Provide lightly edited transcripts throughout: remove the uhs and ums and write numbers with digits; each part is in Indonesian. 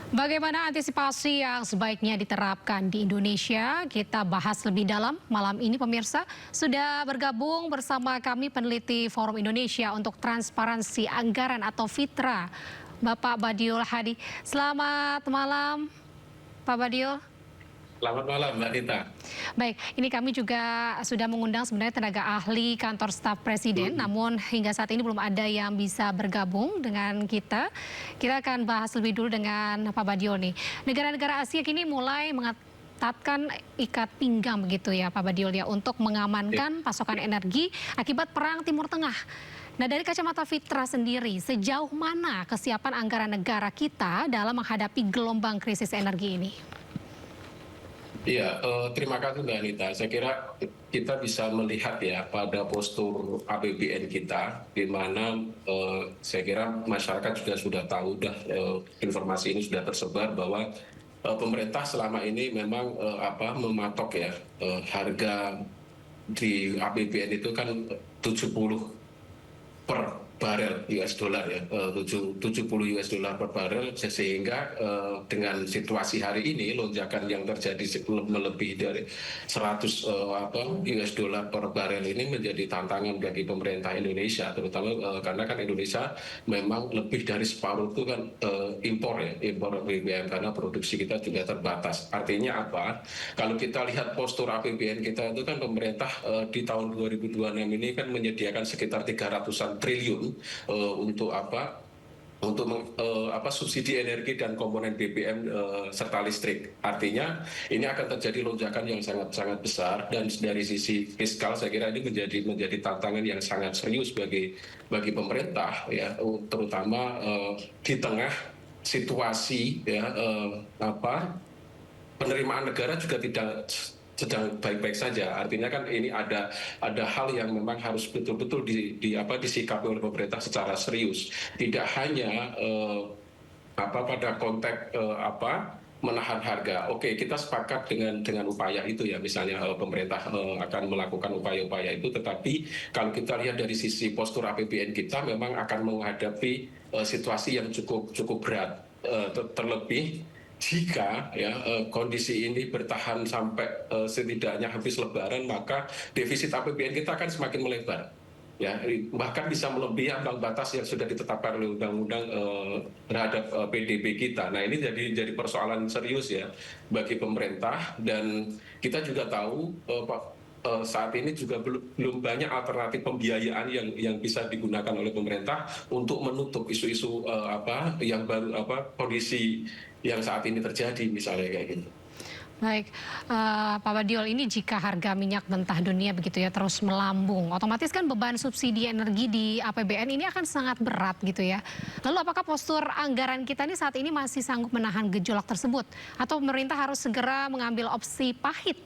Bagaimana antisipasi yang sebaiknya diterapkan di Indonesia? Kita bahas lebih dalam malam ini pemirsa. Sudah bergabung bersama kami peneliti Forum Indonesia untuk Transparansi Anggaran atau FITRA, Bapak Badiul Hadi. Selamat malam, Pak Badiul. Selamat malam, Mbak Dita. Baik, ini kami juga sudah mengundang sebenarnya tenaga ahli kantor staf presiden, namun hingga saat ini belum ada yang bisa bergabung dengan kita. Kita akan bahas lebih dulu dengan Pak Badiul nih. Negara-negara Asia kini mulai mengetatkan ikat pinggang begitu ya Pak Badiul ya untuk mengamankan pasokan energi akibat perang Timur Tengah. Nah, dari kacamata Fitra sendiri, sejauh mana kesiapan anggaran negara kita dalam menghadapi gelombang krisis energi ini? Iya, terima kasih Mbak Anita. Saya kira kita bisa melihat ya pada postur APBN kita, di mana saya kira masyarakat juga sudah tahu, informasi ini sudah tersebar bahwa pemerintah selama ini memang mematok ya harga di APBN itu kan 70 per barel US dollar ya, 70 US dollar per barel, sehingga dengan situasi hari ini lonjakan yang terjadi melebihi dari 100 US dollar per barel ini menjadi tantangan bagi pemerintah Indonesia, terutama karena kan Indonesia memang lebih dari separuh itu kan impor BBM, karena produksi kita juga terbatas. Artinya apa? Kalau kita lihat postur APBN kita itu kan pemerintah di tahun 2026 ini kan menyediakan sekitar 300-an triliun untuk subsidi energi dan komponen BBM serta listrik. Artinya ini akan terjadi lonjakan yang sangat besar, dan dari sisi fiskal saya kira ini menjadi tantangan yang sangat serius bagi pemerintah ya, terutama di tengah situasi ya penerimaan negara juga tidak sedang baik-baik saja. Artinya kan ini ada hal yang memang harus betul-betul disikapi oleh pemerintah secara serius. Tidak hanya pada konteks menahan harga. Oke, kita sepakat dengan upaya itu ya, misalnya pemerintah akan melakukan upaya-upaya itu, tetapi kalau kita lihat dari sisi postur APBN kita memang akan menghadapi situasi yang cukup berat, terlebih jika ya kondisi ini bertahan sampai setidaknya habis Lebaran, maka defisit APBN kita akan semakin melebar. Ya, bahkan bisa melebihi ambang batas yang sudah ditetapkan oleh undang-undang terhadap PDB kita. Nah, ini jadi persoalan serius ya bagi pemerintah, dan kita juga tahu saat ini juga belum banyak alternatif pembiayaan yang bisa digunakan oleh pemerintah untuk menutup isu-isu yang baru, kondisi yang saat ini terjadi, misalnya kayak gitu. Baik, Pak Badiul, ini jika harga minyak mentah dunia begitu ya terus melambung, otomatis kan beban subsidi energi di APBN ini akan sangat berat gitu ya. Lalu apakah postur anggaran kita ini saat ini masih sanggup menahan gejolak tersebut? Atau pemerintah harus segera mengambil opsi pahit?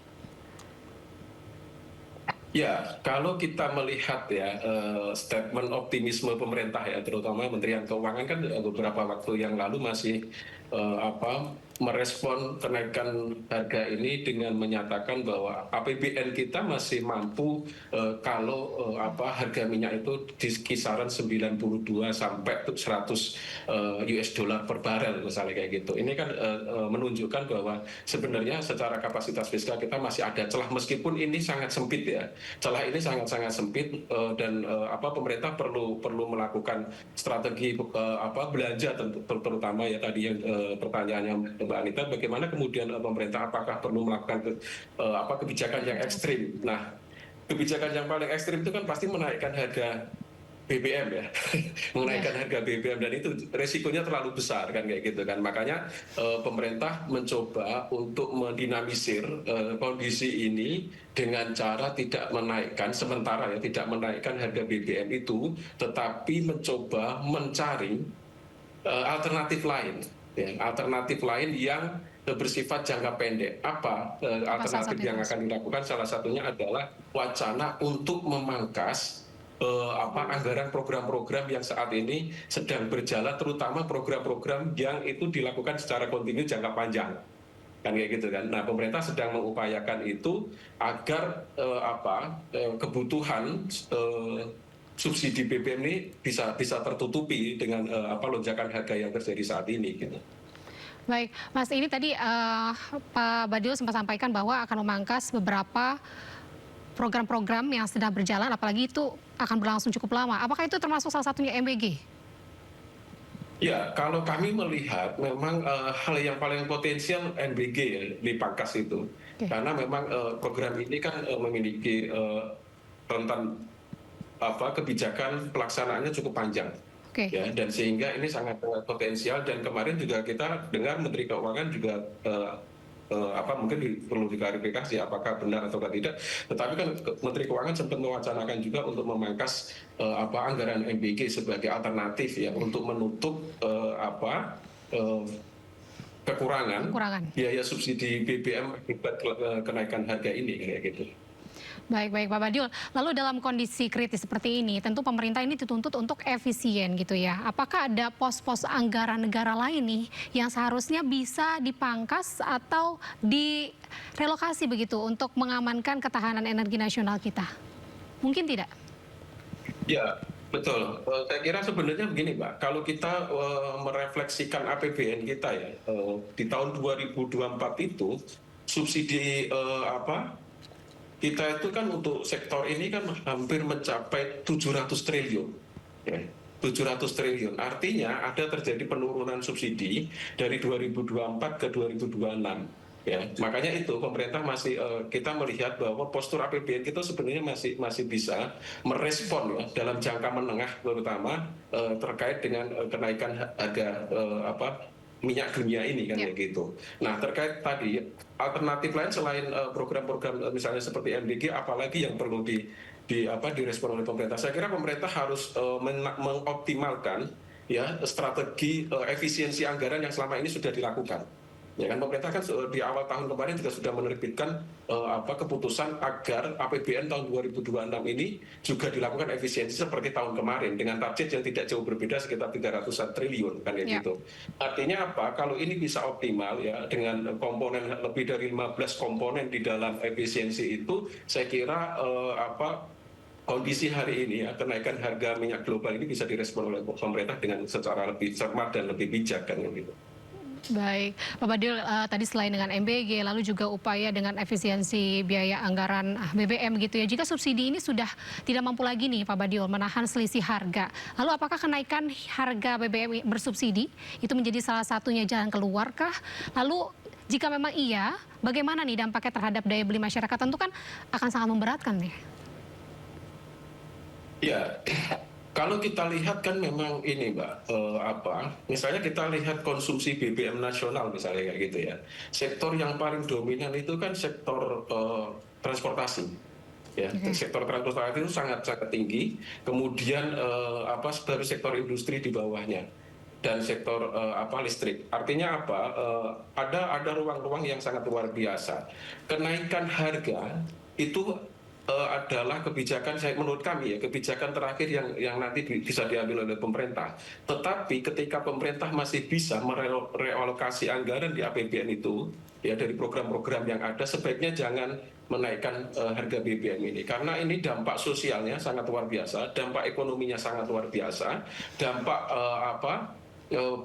Ya, kalau kita melihat ya statement optimisme pemerintah ya, terutama Kementerian Keuangan kan beberapa waktu yang lalu masih merespon kenaikan harga ini dengan menyatakan bahwa APBN kita masih mampu kalau harga minyak itu di kisaran 92 sampai 100 US dollar per barel misalnya kayak gitu. Ini kan menunjukkan bahwa sebenarnya secara kapasitas fiskal kita masih ada celah, meskipun ini sangat sempit ya. Celah ini sangat sempit, dan pemerintah perlu melakukan strategi belanja, terutama ya tadi yang pertanyaannya Mbak Anita, bagaimana kemudian pemerintah apakah perlu melakukan kebijakan yang ekstrim. Nah, kebijakan yang paling ekstrim itu kan pasti menaikkan harga BBM ya, menaikkan harga BBM, dan itu resikonya terlalu besar kan kayak gitu kan. Makanya pemerintah mencoba untuk mendinamisir kondisi ini dengan cara tidak menaikkan sementara ya, tidak menaikkan harga BBM itu, tetapi mencoba mencari alternatif lain yang bersifat jangka pendek. Alternatif yang akan dilakukan? Salah satunya adalah wacana untuk memangkas anggaran program-program yang saat ini sedang berjalan, terutama program-program yang itu dilakukan secara kontinu jangka panjang, kan kayak gitu kan. Nah, pemerintah sedang mengupayakan itu agar kebutuhan subsidi BBM ini bisa tertutupi dengan lonjakan harga yang terjadi saat ini gitu. Baik, Mas, ini tadi Pak Badio sempat sampaikan bahwa akan memangkas beberapa program-program yang sedang berjalan, apalagi itu akan berlangsung cukup lama. Apakah itu termasuk salah satunya MBG? Ya, kalau kami melihat memang hal yang paling potensial NBG ya dipangkas itu, Oke, karena memang program ini kan memiliki rentan kebijakan pelaksanaannya cukup panjang, oke, ya, dan sehingga ini sangat potensial. Dan kemarin juga kita dengar Menteri Keuangan juga mungkin perlu diklarifikasi apakah benar atau tidak. Tetapi kan Menteri Keuangan sempat mewacanakan juga untuk memangkas anggaran MBG sebagai alternatif ya untuk menutup eh, kekurangan kekurangan. biaya subsidi BBM akibat kenaikan harga ini kayak gitu. Baik, baik Pak Badiul. Lalu dalam kondisi kritis seperti ini, tentu pemerintah ini dituntut untuk efisien gitu ya. Apakah ada pos-pos anggaran negara lain nih yang seharusnya bisa dipangkas atau direlokasi begitu untuk mengamankan ketahanan energi nasional kita? Mungkin tidak? Ya, betul. Saya kira sebenarnya begini, Mbak. Kalau kita merefleksikan APBN kita ya, di tahun 2024 itu subsidi kita itu kan untuk sektor ini kan hampir mencapai 700 triliun. Ya. 700 triliun. Artinya ada terjadi penurunan subsidi dari 2024 ke 2026. Ya, makanya itu pemerintah masih kita melihat bahwa postur APBN kita sebenarnya masih bisa merespon ya dalam jangka menengah terutama terkait dengan kenaikan harga minyak dunia ini kan kayak gitu. Nah, terkait tadi alternatif lain selain program-program misalnya seperti MDG, apalagi yang perlu direspon oleh pemerintah. Saya kira pemerintah harus mengoptimalkan ya strategi efisiensi anggaran yang selama ini sudah dilakukan. Ya kan pemerintah kan di awal tahun kemarin juga sudah menerbitkan keputusan agar APBN tahun 2026 ini juga dilakukan efisiensi seperti tahun kemarin dengan target yang tidak jauh berbeda sekitar 300-an triliun kan ya gitu. Artinya apa? Kalau ini bisa optimal ya dengan komponen lebih dari 15 komponen di dalam efisiensi itu, saya kira kondisi hari ini ya kenaikan harga minyak global ini bisa direspon oleh pemerintah dengan secara lebih cermat dan lebih bijak kan gitu. Baik, Pak Badil, tadi selain dengan MBG, lalu juga upaya dengan efisiensi biaya anggaran BBM gitu ya. Jika subsidi ini sudah tidak mampu lagi nih Pak Badil menahan selisih harga, lalu apakah kenaikan harga BBM bersubsidi itu menjadi salah satunya jalan keluarkah? Lalu jika memang iya, bagaimana nih dampaknya terhadap daya beli masyarakat? Tentu kan akan sangat memberatkan nih. Ya, kalau kita lihat kan memang ini Mbak, misalnya kita lihat konsumsi BBM nasional misalnya kayak gitu ya. Sektor yang paling dominan itu kan sektor transportasi. Ya, sektor transportasi itu sangat-sangat tinggi. Kemudian baru sektor industri di bawahnya dan sektor listrik. Artinya apa? Ada ruang-ruang yang sangat luar biasa. Kenaikan harga itu adalah kebijakan menurut kami ya kebijakan terakhir yang nanti bisa diambil oleh pemerintah. Tetapi ketika pemerintah masih bisa merealokasi anggaran di APBN itu ya dari program-program yang ada, sebaiknya jangan menaikkan harga BBM ini karena ini dampak sosialnya sangat luar biasa, dampak ekonominya sangat luar biasa, dampak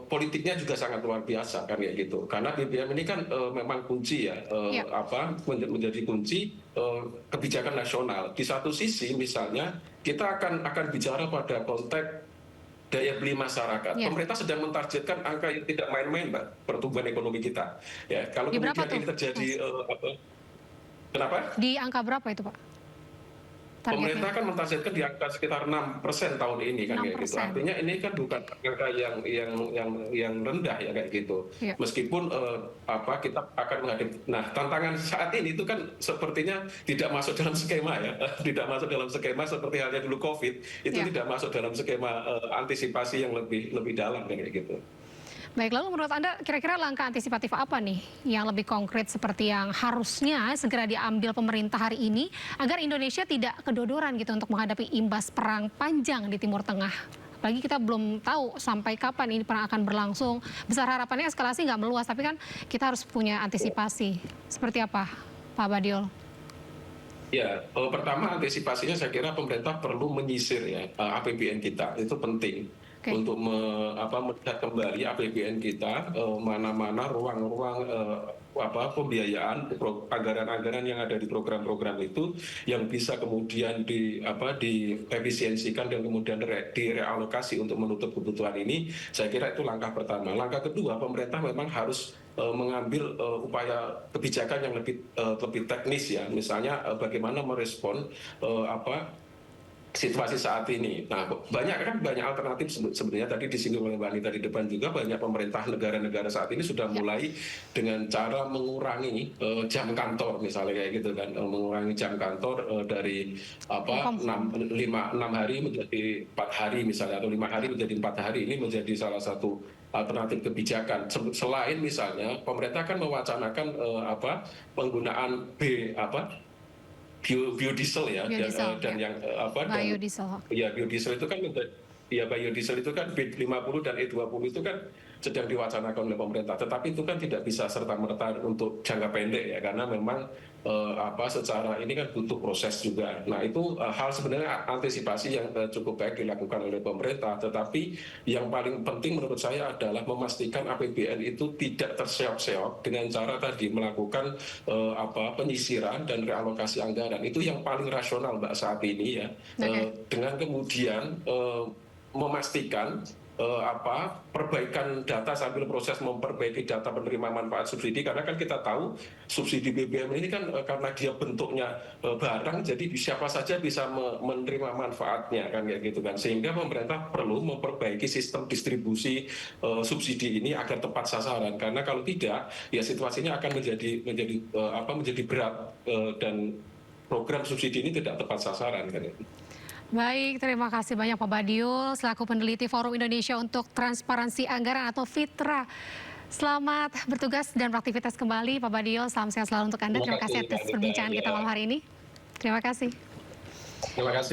politiknya juga sangat luar biasa kan ya gitu. Karena BBM ini kan memang kunci ya, menjadi kunci kebijakan nasional. Di satu sisi misalnya kita akan bicara pada konteks daya beli masyarakat. Pemerintah sedang mentargetkan angka yang tidak main-main, Mbak, pertumbuhan ekonomi kita. Ya, kalau kemudian ini terjadi kenapa? Di angka berapa itu, Pak? Pemerintah kan mentargetkan di angka sekitar 6% tahun ini kan kayak gitu. Artinya ini kan bukan angka yang rendah ya kayak gitu. Meskipun kita akan menghadapi. Nah, tantangan saat ini itu kan sepertinya tidak masuk dalam skema ya. Tidak masuk dalam skema seperti halnya dulu Covid, itu tidak masuk dalam skema antisipasi yang lebih dalam kayak gitu. Baik, lalu menurut Anda kira-kira langkah antisipatif apa nih yang lebih konkret seperti yang harusnya segera diambil pemerintah hari ini agar Indonesia tidak kedodoran gitu untuk menghadapi imbas perang panjang di Timur Tengah? Apalagi kita belum tahu sampai kapan ini perang akan berlangsung. Besar harapannya eskalasi nggak meluas, tapi kan kita harus punya antisipasi. Seperti apa, Pak Badiol? Ya, pertama antisipasinya saya kira pemerintah perlu menyisir ya APBN kita, itu penting. untuk melihat kembali APBN kita, mana-mana ruang-ruang pembiayaan anggaran-anggaran yang ada di program-program itu yang bisa kemudian diefisiensikan dan kemudian direalokasi untuk menutup kebutuhan ini. Saya kira itu langkah pertama. Langkah kedua, pemerintah memang harus mengambil upaya kebijakan yang lebih teknis ya, misalnya bagaimana merespon situasi saat ini. Nah, banyak alternatif sebenarnya tadi disinggung oleh Mbak Anita di depan juga, banyak pemerintah negara-negara saat ini sudah mulai dengan cara mengurangi jam kantor misalnya kayak gitu kan, mengurangi jam kantor dari 6 hari menjadi 4 hari misalnya, atau 5 hari menjadi 4 hari. Ini menjadi salah satu alternatif kebijakan. Selain misalnya pemerintah akan mewacanakan penggunaan biodiesel ya, dan yang biodiesel itu kan biodiesel itu kan B50 dan E20 itu kan sedang diwacanakan oleh pemerintah, tetapi itu kan tidak bisa serta-merta untuk jangka pendek ya, karena memang secara ini kan butuh proses juga. Nah, itu hal sebenarnya antisipasi yang cukup baik dilakukan oleh pemerintah, tetapi yang paling penting menurut saya adalah memastikan APBN itu tidak terseok-seok dengan cara tadi melakukan penyisiran dan realokasi anggaran. Itu yang paling rasional Mbak saat ini ya. Dengan kemudian memastikan perbaikan data sambil proses memperbaiki data penerima manfaat subsidi, karena kan kita tahu subsidi BBM ini kan karena dia bentuknya barang, jadi siapa saja bisa menerima manfaatnya kan kayak gitu kan, sehingga pemerintah perlu memperbaiki sistem distribusi subsidi ini agar tepat sasaran, karena kalau tidak ya situasinya akan menjadi berat dan program subsidi ini tidak tepat sasaran kan. Baik, terima kasih banyak Pak Badiul selaku peneliti Forum Indonesia untuk Transparansi Anggaran atau FITRA. Selamat bertugas dan beraktivitas kembali Pak Badiul. Salam sehat selalu untuk Anda. Terima kasih atas perbincangan kita malam hari ini. Terima kasih. Terima kasih.